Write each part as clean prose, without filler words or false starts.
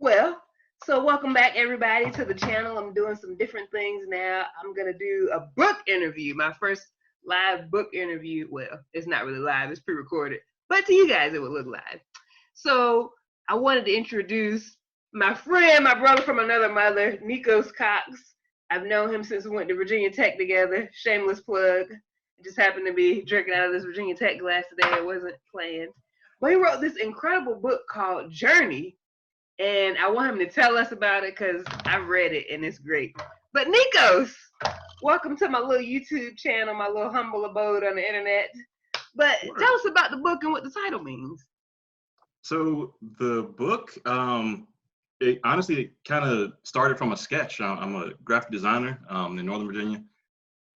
Well, so welcome back everybody to the channel. I'm doing some different things now. I'm gonna do a book interview, my first live book interview. Well, it's not really live, it's pre-recorded, but to you guys it would look live. So I wanted to introduce my friend, my brother from another mother, Nikos Cox. I've known him since we went to Virginia Tech together. Shameless plug. I just happened to be drinking out of this Virginia Tech glass today. It wasn't planned. But he wrote this incredible book called Jurni, and I want him to tell us about it because I've read it and it's great. But Nikos, welcome to my little YouTube channel, my little humble abode on the internet. But tell us about the book and what the title means. So the book, it honestly kind of started from a sketch. I'm a graphic designer in Northern Virginia,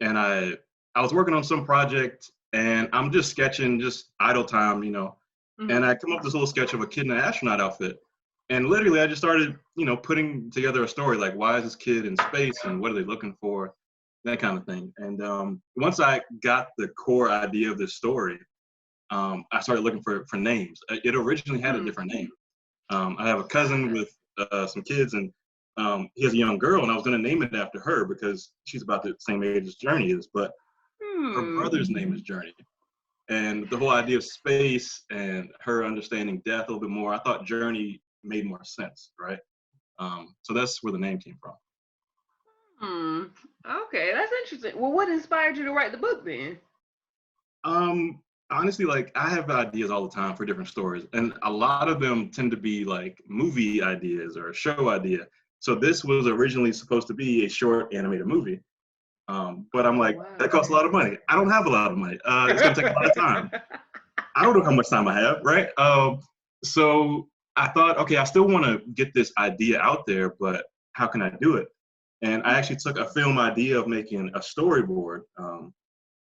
and I was working on some project, and I'm just sketching, just idle time, and I come up with this little sketch of a kid in an astronaut outfit. And literally, I just started, putting together a story, like, why is this kid in space and what are they looking for, that kind of thing. And once I got the core idea of this story, I started looking for names. It originally had a different name. I have a cousin with some kids, and he has a young girl, and I was going to name it after her because she's about the same age as Jurni is, but her brother's name is Jurni. And the whole idea of space and her understanding death a little bit more, I thought Jurni made more sense, right? So that's where the name came from. Okay, that's interesting. Well, what inspired you to write the book then? Honestly, like, I have ideas all the time for different stories, and a lot of them tend to be like movie ideas or a show idea. So this was originally supposed to be a short animated movie. But I'm like, that costs a lot of money. I don't have a lot of money. It's gonna take a lot of time. I don't know how much time I have, right? So I thought, okay, I still want to get this idea out there, but how can I do it? And I actually took a film idea of making a storyboard,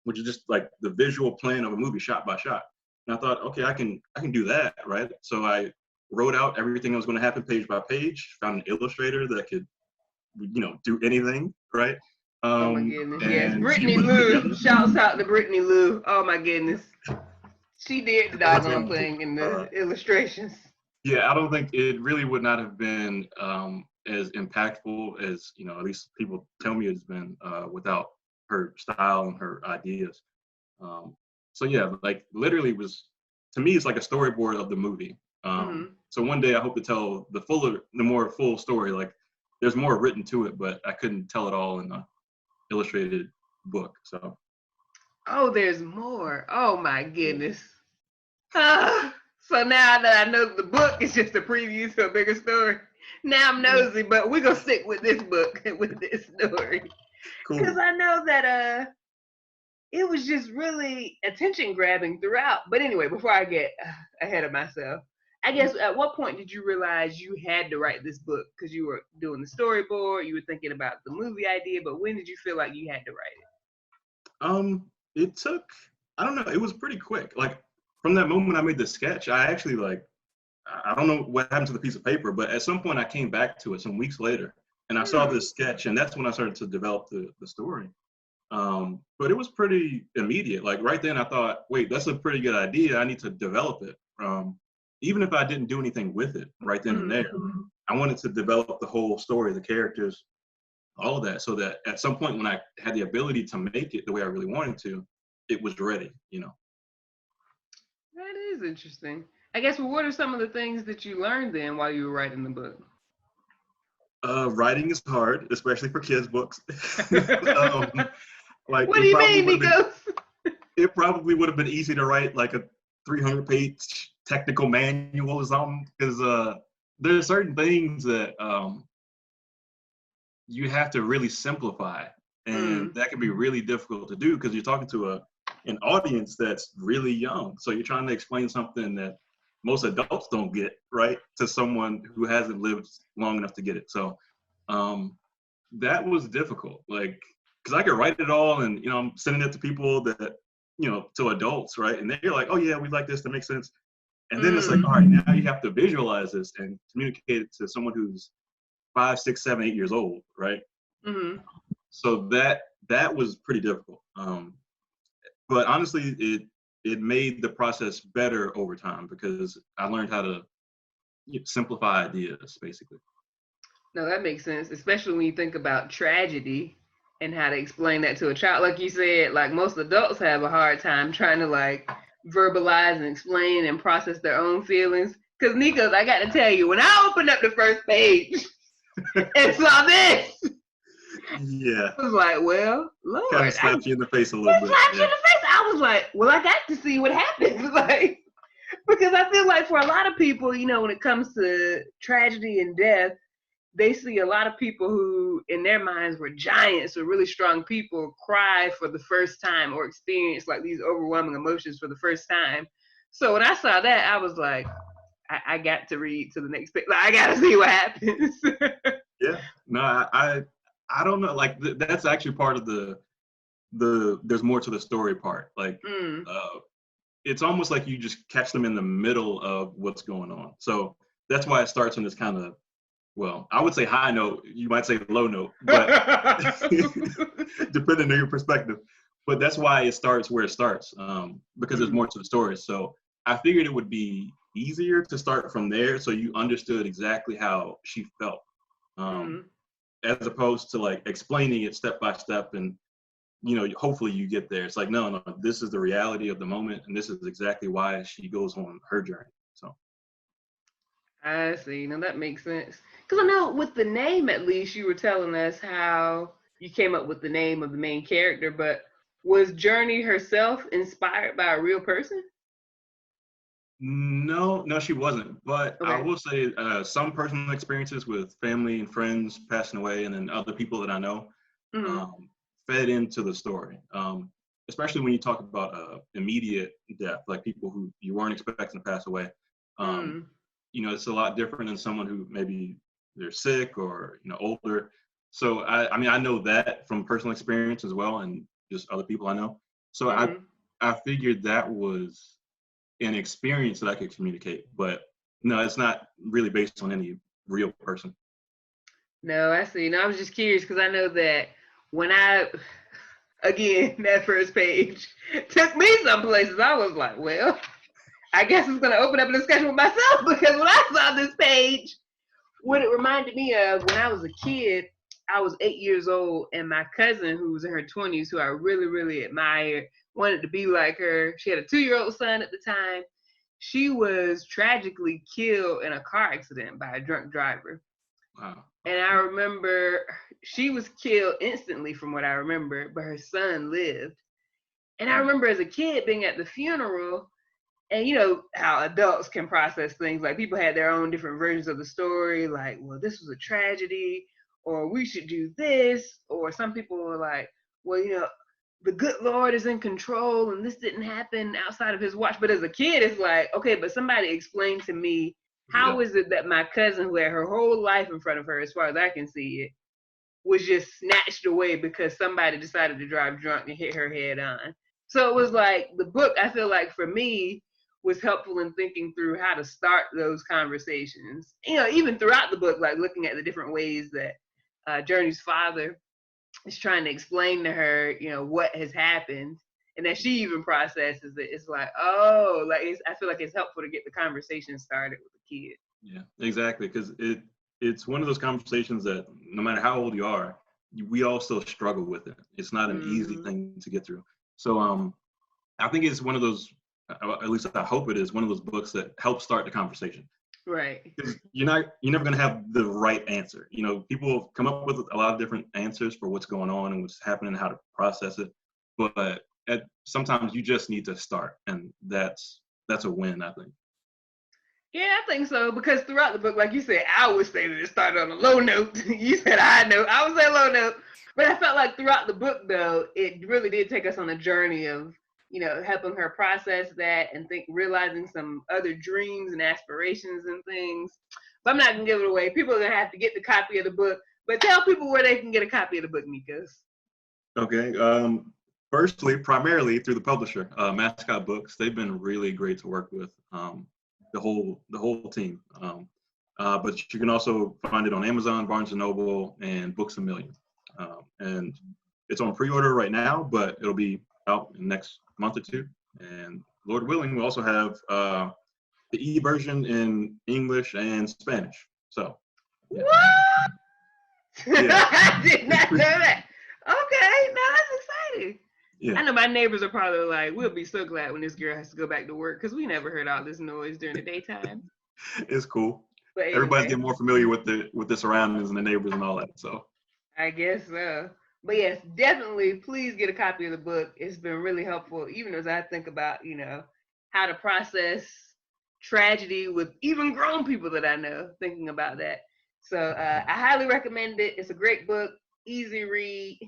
which is just like the visual plan of a movie shot by shot. And I thought, okay, I can do that, right? So I wrote out everything that was going to happen page by page, found an illustrator that could, do anything, right? Oh my goodness, yes, Brittany Lou. Shouts out to Brittany Lou. Oh my goodness. She did the doggone thing in the illustrations. Yeah, I don't think it really would not have been as impactful as, at least people tell me it's been without her style and her ideas. So yeah, like literally to me, it's like a storyboard of the movie. So one day I hope to tell the more full story. Like, there's more written to it, but I couldn't tell it all in a illustrated book. So. Oh, there's more. Oh my goodness. So now that I know the book is just a preview to a bigger story, now I'm nosy, but we're going to stick with this book, with this story. Because I know that it was just really attention grabbing throughout. But anyway, before I get ahead of myself, I guess at what point did you realize you had to write this book? Because you were doing the storyboard, you were thinking about the movie idea, but when did you feel like you had to write it? It took, I don't know, it was pretty quick. Like, from that moment I made the sketch, I actually, I don't know what happened to the piece of paper, but at some point I came back to it some weeks later, and I saw this sketch, and that's when I started to develop the story. But it was pretty immediate. Like, right then I thought, wait, that's a pretty good idea. I need to develop it. Even if I didn't do anything with it right then and there, I wanted to develop the whole story, the characters, all of that, so that at some point when I had the ability to make it the way I really wanted to, it was ready, That is interesting. I guess, well, what are some of the things that you learned then while you were writing the book? Writing is hard, especially for kids' books. What do you mean, Nikos? It probably would have been easy to write like a 300-page technical manual or something, because there are certain things that you have to really simplify, and that can be really difficult to do because you're talking to an audience that's really young. So you're trying to explain something that most adults don't get, right, to someone who hasn't lived long enough to get it. So that was difficult, like, because I could write it all and, I'm sending it to people that, to adults, right? And they're like, oh yeah, we like this, that makes sense. And then it's like, all right, now you have to visualize this and communicate it to someone who's 5, 6, 7, 8 years old, right? So that was pretty difficult. But honestly, it made the process better over time because I learned how to simplify ideas, basically. No, that makes sense, especially when you think about tragedy and how to explain that to a child. Like you said, like most adults have a hard time trying to like verbalize and explain and process their own feelings. Because Nikos, I got to tell you, when I opened up the first page and saw this, Yeah. I was like, well, Lord. Kind of slapped you in the face a little bit. Slapped you in the face. I was like, well, I got to see what happens. Like, because I feel like for a lot of people, you know, when it comes to tragedy and death, they see a lot of people who in their minds were giants or really strong people cry for the first time or experience like these overwhelming emotions for the first time. So when I saw that, I was like, I got to read to the next page. Like, I got to see what happens. Yeah. No, I don't know. Like that's actually part of the there's more to the story part. Like it's almost like you just catch them in the middle of what's going on. So that's why it starts on this kind of, well, I would say high note. You might say low note, but depending on your perspective. But that's why it starts where it starts, because there's more to the story. So I figured it would be easier to start from there, so you understood exactly how she felt, as opposed to like explaining it step by step. And hopefully you get there. It's like, no, this is the reality of the moment, and this is exactly why she goes on her journey. So. I see. Now that makes sense. Because I know with the name, at least, you were telling us how you came up with the name of the main character, but was Jurni herself inspired by a real person? No, she wasn't. But Okay. I will say some personal experiences with family and friends passing away, and then other people that I know fed into the story. Especially when you talk about immediate death, like people who you weren't expecting to pass away. It's a lot different than someone who maybe they're sick or older. So I know that from personal experience as well, and just other people I know. So I figured that was an experience that I could communicate, but no, it's not really based on any real person. No, I see. No, I was just curious because I know that when again, that first page took me some places. I was like, well, I guess it's going to open up a discussion with myself, because when I saw this page, what it reminded me of when I was a kid, I was 8 years old, and my cousin, who was in her 20s, who I really, really admired, wanted to be like her. She had a 2-year-old son at the time. She was tragically killed in a car accident by a drunk driver. Wow. And I remember she was killed instantly from what I remember, but her son lived. And I remember as a kid being at the funeral, and you know how adults can process things. Like people had their own different versions of the story, like, well, this was a tragedy, or we should do this, or some people were like, well, the good Lord is in control and this didn't happen outside of his watch. But as a kid, it's like, okay, but somebody explain to me, how is it that my cousin, who had her whole life in front of her, as far as I can see it, was just snatched away because somebody decided to drive drunk and hit her head on? So it was like the book, I feel like for me, was helpful in thinking through how to start those conversations. Even throughout the book, like looking at the different ways that Jurni's father is trying to explain to her, what has happened, and that she even processes it. It's like, oh, I feel like it's helpful to get the conversation started with the kid. Yeah, exactly, because it's one of those conversations that no matter how old you are, we all still struggle with it. It's not an easy thing to get through. So I think it's one of those, at least I hope it is, one of those books that helps start the conversation. Right. Because you're never going to have the right answer. People come up with a lot of different answers for what's going on and what's happening and how to process it. But sometimes you just need to start, and that's a win, I think. Yeah, I think so, because throughout the book, like you said, I would say that it started on a low note. You said high note. I would say low note. But I felt like throughout the book, though, it really did take us on a journey of, helping her process that and realizing some other dreams and aspirations and things. But I'm not going to give it away. People are going to have to get the copy of the book. But tell people where they can get a copy of the book, Nikos. Okay. Firstly, primarily through the publisher, Mascot Books. They've been really great to work with. The whole team. But you can also find it on Amazon, Barnes & Noble, and Books A Million. And it's on pre-order right now, but it'll be out in the next month or two. And Lord willing, we also have the e-version in English and Spanish. So. Yeah. What? Yeah. I did not know that. Okay, now that's exciting. Yeah. I know my neighbors are probably like, we'll be so glad when this girl has to go back to work because we never heard all this noise during the daytime. It's cool. But Everybody's anyway, getting more familiar with the surroundings and the neighbors and all that. So. I guess so. But yes, definitely, please get a copy of the book. It's been really helpful, even as I think about, how to process tragedy with even grown people that I know, thinking about that. So I highly recommend it. It's a great book, easy read.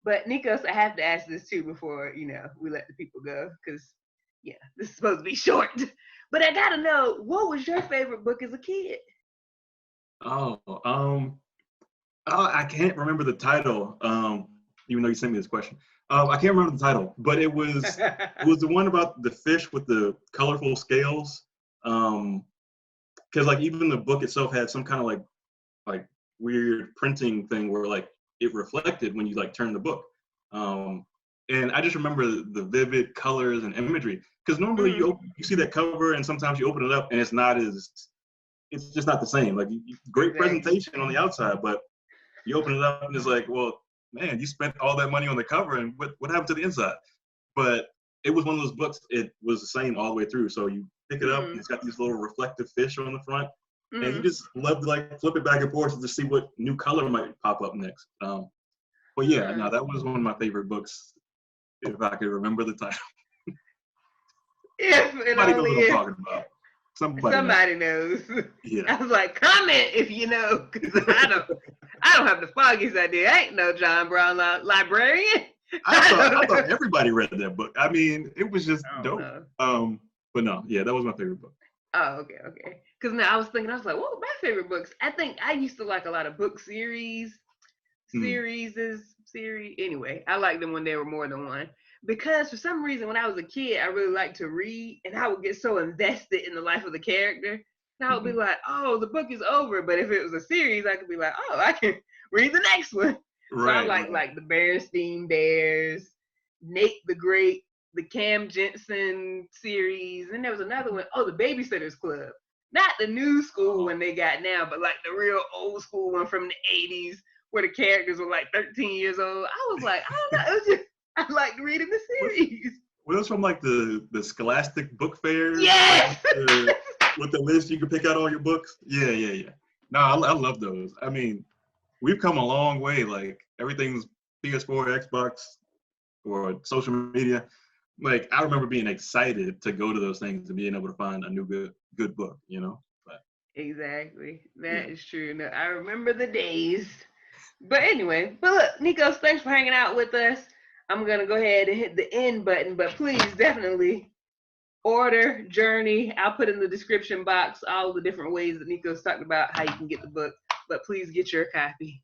But Nikos, I have to ask this too before, we let the people go, because, this is supposed to be short. But I gotta know, what was your favorite book as a kid? I can't remember the title. Even though you sent me this question, I can't remember the title, but it was the one about the fish with the colorful scales. Because like even the book itself had some kind of like weird printing thing where like it reflected when you like turn the book. And I just remember the vivid colors and imagery. Because normally you see that cover and sometimes you open it up and it's just not the same. Like great presentation on the outside, but you open it up and it's like, well, man, you spent all that money on the cover and what happened to the inside? But it was one of those books, it was the same all the way through. So you pick it up and it's got these little reflective fish on the front. And you just love to like flip it back and forth to see what new color might pop up next. But yeah, no, that was one of my favorite books, if I could remember the title. Somebody knows what I'm talking about. Somebody knows. Yeah. I was like, comment if you know, because I don't have the foggiest idea. I ain't no John Brown librarian. I thought everybody read that book. I mean, it was just dope. But no, yeah, that was my favorite book. Oh, okay. Because now I was like, what were my favorite books? I think I used to like a lot of book series. Anyway, I liked them when there were more than one. Because for some reason, when I was a kid, I really liked to read, and I would get so invested in the life of the character. And I would be like, oh, the book is over. But if it was a series, I could be like, oh, I can read the next one. Right, so I like the Berenstein Bears, Nate the Great, the Cam Jensen series, and there was another one, the Babysitter's Club. Not the new school one they got now, but like the real old school one from the 80s where the characters were like 13 years old. I was like, I don't know, it was just, I liked reading the series. Were those from like the Scholastic book fairs? Yes! With the list you could pick out all your books? Yeah. No, I love those. I mean, we've come a long way. Like everything's PS4, Xbox, or social media. Like I remember being excited to go to those things and being able to find a new good book, But, exactly. That is true. No, I remember the days. But anyway, look, Nikos, thanks for hanging out with us. I'm going to go ahead and hit the end button, but please definitely order Jurni. I'll put in the description box all the different ways that Nikos talked about how you can get the book, but please get your copy.